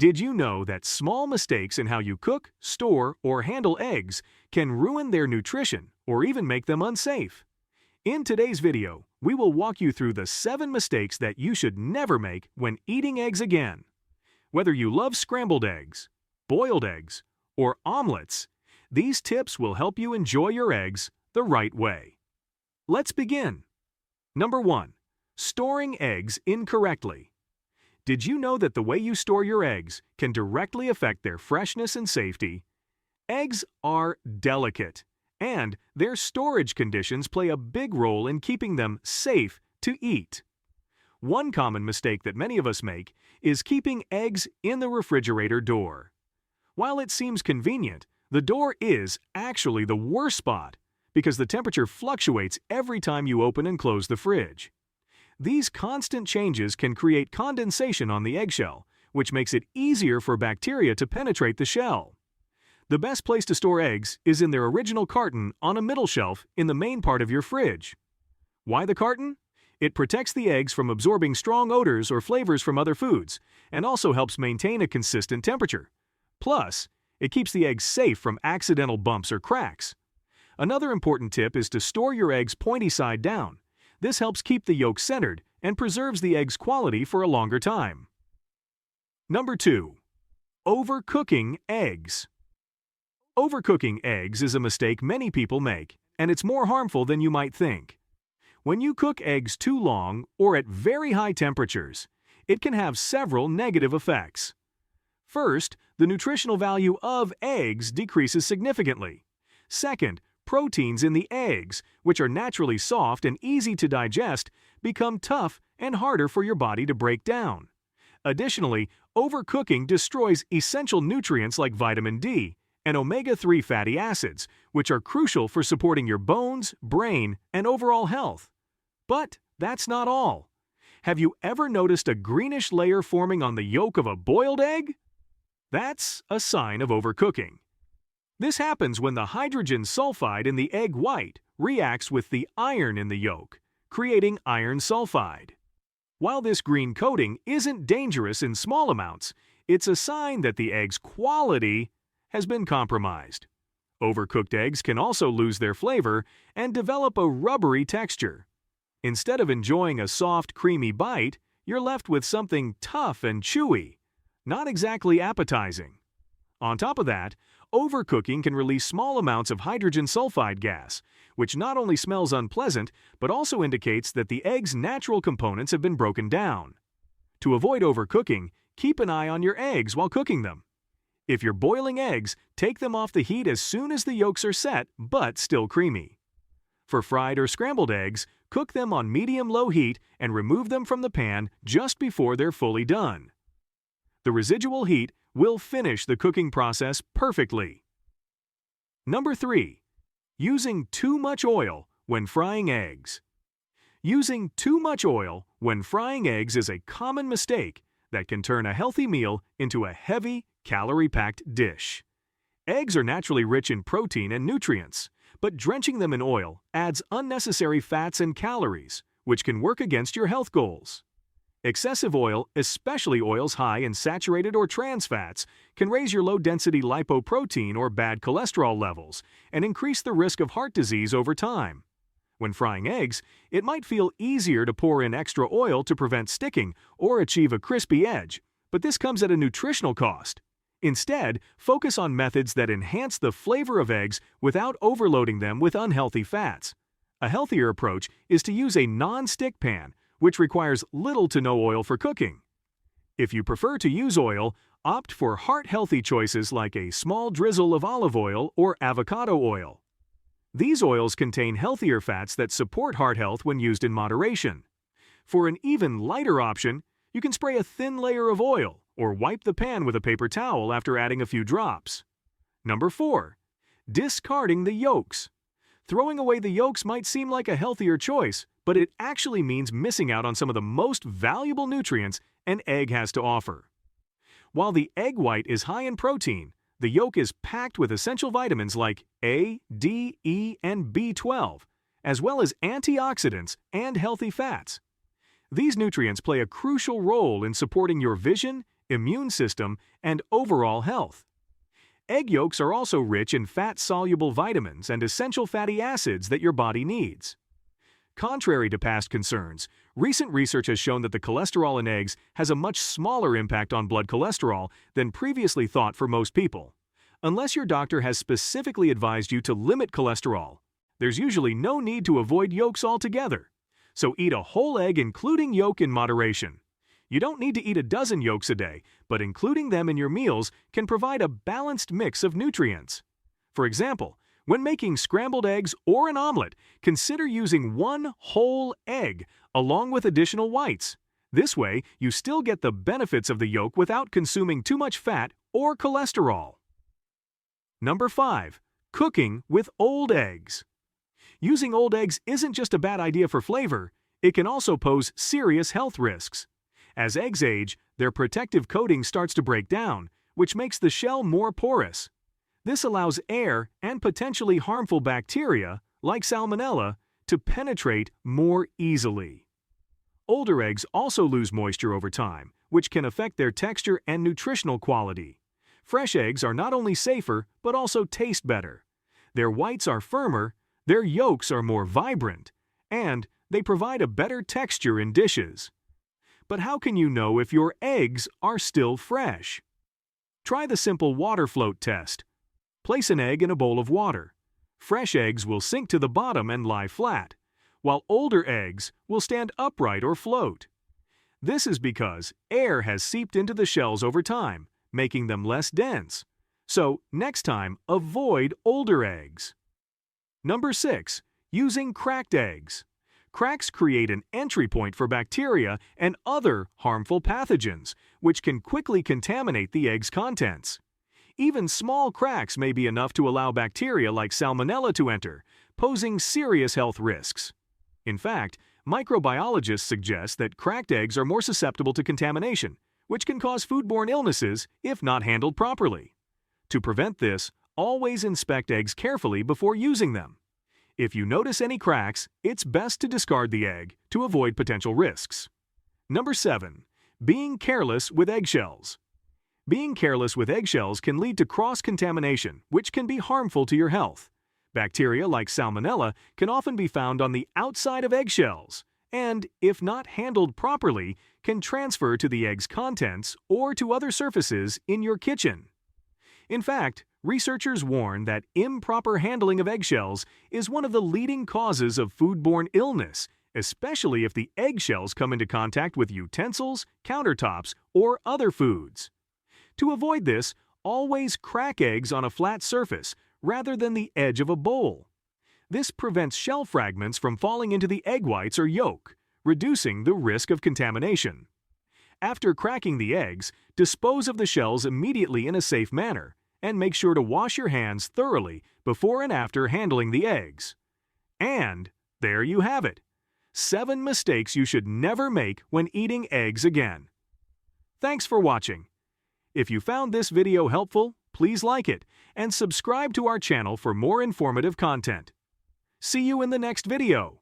Did you know that small mistakes in how you cook, store, or handle eggs can ruin their nutrition or even make them unsafe? In today's video, we will walk you through the 7 mistakes that you should never make when eating eggs again. Whether you love scrambled eggs, boiled eggs, or omelets, these tips will help you enjoy your eggs the right way. Let's begin. Number 1. Storing eggs incorrectly. Did you know that the way you store your eggs can directly affect their freshness and safety? Eggs are delicate, and their storage conditions play a big role in keeping them safe to eat. One common mistake that many of us make is keeping eggs in the refrigerator door. While it seems convenient, the door is actually the worst spot because the temperature fluctuates every time you open and close the fridge. These constant changes can create condensation on the eggshell, which makes it easier for bacteria to penetrate the shell. The best place to store eggs is in their original carton on a middle shelf in the main part of your fridge. Why the carton? It protects the eggs from absorbing strong odors or flavors from other foods, and also helps maintain a consistent temperature. Plus, it keeps the eggs safe from accidental bumps or cracks. Another important tip is to store your eggs pointy side down. This helps keep the yolk centered and preserves the egg's quality for a longer time. Number 2. Overcooking eggs. Overcooking eggs is a mistake many people make, and it's more harmful than you might think. When you cook eggs too long or at very high temperatures, it can have several negative effects. First, the nutritional value of eggs decreases significantly. Second, proteins in the eggs, which are naturally soft and easy to digest, become tough and harder for your body to break down. Additionally, overcooking destroys essential nutrients like vitamin D and omega-3 fatty acids, which are crucial for supporting your bones, brain, and overall health. But that's not all. Have you ever noticed a greenish layer forming on the yolk of a boiled egg? That's a sign of overcooking. This happens when the hydrogen sulfide in the egg white reacts with the iron in the yolk, creating iron sulfide. While this green coating isn't dangerous in small amounts, it's a sign that the egg's quality has been compromised. Overcooked eggs can also lose their flavor and develop a rubbery texture. Instead of enjoying a soft, creamy bite, you're left with something tough and chewy, not exactly appetizing. On top of that, overcooking can release small amounts of hydrogen sulfide gas, which not only smells unpleasant, but also indicates that the egg's natural components have been broken down. To avoid overcooking, keep an eye on your eggs while cooking them. If you're boiling eggs, take them off the heat as soon as the yolks are set, but still creamy. For fried or scrambled eggs, cook them on medium-low heat and remove them from the pan just before they're fully done. The residual heat will finish the cooking process perfectly. Number 3. Using too much oil when frying eggs. Using too much oil when frying eggs is a common mistake that can turn a healthy meal into a heavy, calorie-packed dish. Eggs are naturally rich in protein and nutrients, but drenching them in oil adds unnecessary fats and calories, which can work against your health goals. Excessive oil, especially oils high in saturated or trans fats, can raise your low-density lipoprotein or bad cholesterol levels and increase the risk of heart disease over time. When frying eggs, it might feel easier to pour in extra oil to prevent sticking or achieve a crispy edge, but this comes at a nutritional cost. Instead, focus on methods that enhance the flavor of eggs without overloading them with unhealthy fats. A healthier approach is to use a non-stick pan, which requires little to no oil for cooking. If you prefer to use oil, opt for heart-healthy choices like a small drizzle of olive oil or avocado oil. These oils contain healthier fats that support heart health when used in moderation. For an even lighter option, you can spray a thin layer of oil or wipe the pan with a paper towel after adding a few drops. Number 4. Discarding the yolks. Throwing away the yolks might seem like a healthier choice, but it actually means missing out on some of the most valuable nutrients an egg has to offer. While the egg white is high in protein, the yolk is packed with essential vitamins like A, D, E, and B12, as well as antioxidants and healthy fats. These nutrients play a crucial role in supporting your vision immune system, and overall health. Egg yolks are also rich in fat-soluble vitamins and essential fatty acids that your body needs. Contrary to past concerns, recent research has shown that the cholesterol in eggs has a much smaller impact on blood cholesterol than previously thought for most people. Unless your doctor has specifically advised you to limit cholesterol, there's usually no need to avoid yolks altogether. So eat a whole egg including yolk in moderation. You don't need to eat a dozen yolks a day, but including them in your meals can provide a balanced mix of nutrients. For example, when making scrambled eggs or an omelet, consider using one whole egg along with additional whites. This way, you still get the benefits of the yolk without consuming too much fat or cholesterol. Number 5. Cooking with old eggs. Using old eggs isn't just a bad idea for flavor, it can also pose serious health risks. As eggs age, their protective coating starts to break down, which makes the shell more porous. This allows air and potentially harmful bacteria, like Salmonella, to penetrate more easily. Older eggs also lose moisture over time, which can affect their texture and nutritional quality. Fresh eggs are not only safer, but also taste better. Their whites are firmer, their yolks are more vibrant, and they provide a better texture in dishes. But how can you know if your eggs are still fresh? Try the simple water float test. Place an egg in a bowl of water. Fresh eggs will sink to the bottom and lie flat, while older eggs will stand upright or float. This is because air has seeped into the shells over time, making them less dense. So, next time, avoid older eggs. Number 6. Using cracked eggs. Cracks create an entry point for bacteria and other harmful pathogens, which can quickly contaminate the egg's contents. Even small cracks may be enough to allow bacteria like Salmonella to enter, posing serious health risks. In fact, microbiologists suggest that cracked eggs are more susceptible to contamination, which can cause foodborne illnesses if not handled properly. To prevent this, always inspect eggs carefully before using them. If you notice any cracks, it's best to discard the egg to avoid potential risks. Number 7. Being careless with eggshells. Being careless with eggshells can lead to cross-contamination, which can be harmful to your health. Bacteria like Salmonella can often be found on the outside of eggshells, and, if not handled properly, can transfer to the egg's contents or to other surfaces in your kitchen. In fact, researchers warn that improper handling of eggshells is one of the leading causes of foodborne illness, especially if the eggshells come into contact with utensils, countertops, or other foods. To avoid this, always crack eggs on a flat surface rather than the edge of a bowl. This prevents shell fragments from falling into the egg whites or yolk, reducing the risk of contamination. After cracking the eggs, dispose of the shells immediately in a safe manner, and make sure to wash your hands thoroughly before and after handling the eggs. And there you have it. 7 mistakes you should never make when eating eggs again. Thanks for watching. If you found this video helpful, please like it and subscribe to our channel for more informative content. See you in the next video.